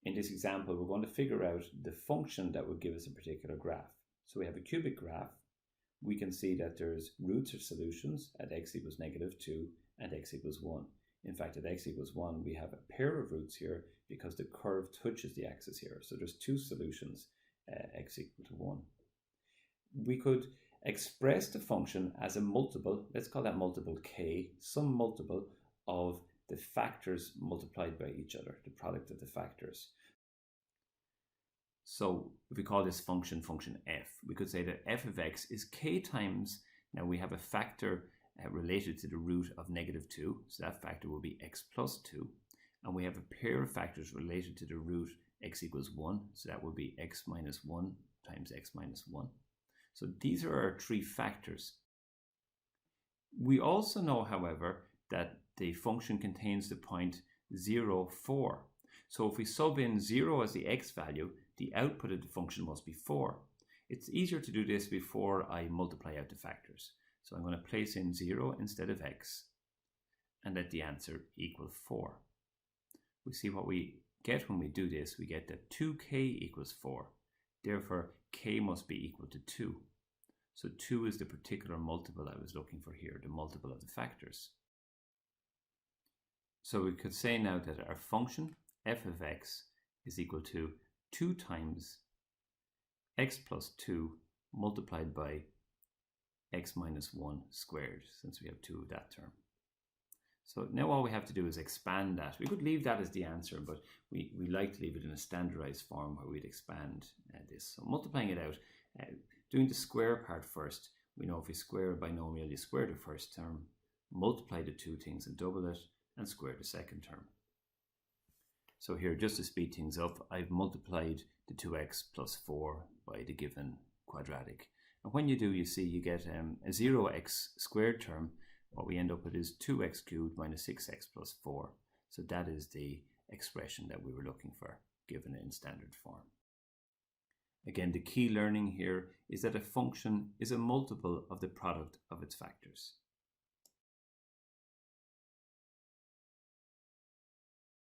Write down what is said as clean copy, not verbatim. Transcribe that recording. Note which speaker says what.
Speaker 1: In this example, we're going to figure out the function that would give us a particular graph. So we have a cubic graph. We can see that there's roots or solutions at x equals -2 and x equals 1. In fact, at x equals 1, we have a pair of roots here because the curve touches the axis here. So there's two solutions, x equal to 1. We could express the function as a multiple, let's call that multiple k, some multiple of the factors multiplied by each other, the product of the factors. So if we call this function f, we could say that f of x is k times, now we have a factor related to the root of -2, so that factor will be x plus 2, and we have a pair of factors related to the root x equals 1, so that will be x minus 1 times x minus 1. So these are our three factors. We also know, however, that the function contains the point 0, 4. So if we sub in 0 as the x value, the output of the function must be 4. It's easier to do this before I multiply out the factors. So I'm going to place in 0 instead of x and let the answer equal 4. We see what we get when we do this. We get that 2k equals 4. Therefore, k must be equal to 2. So 2 is the particular multiple I was looking for here, the multiple of the factors. So we could say now that our function f of x is equal to 2 times x plus 2 multiplied by x minus 1 squared, since we have 2 of that term. So now all we have to do is expand that. We could leave that as the answer, but we like to leave it in a standardized form where we'd expand this. So multiplying it out, doing the square part first, we know if we square a binomial, you square the first term, multiply the two things and double it, and square the second term. So here, just to speed things up, I've multiplied the 2x plus 4 by the given quadratic. And when you do, you see you get a 0x squared term. What we end up with is 2x cubed minus 6x plus 4. So that is the expression that we were looking for, given in standard form. Again, the key learning here is that a function is a multiple of the product of its factors.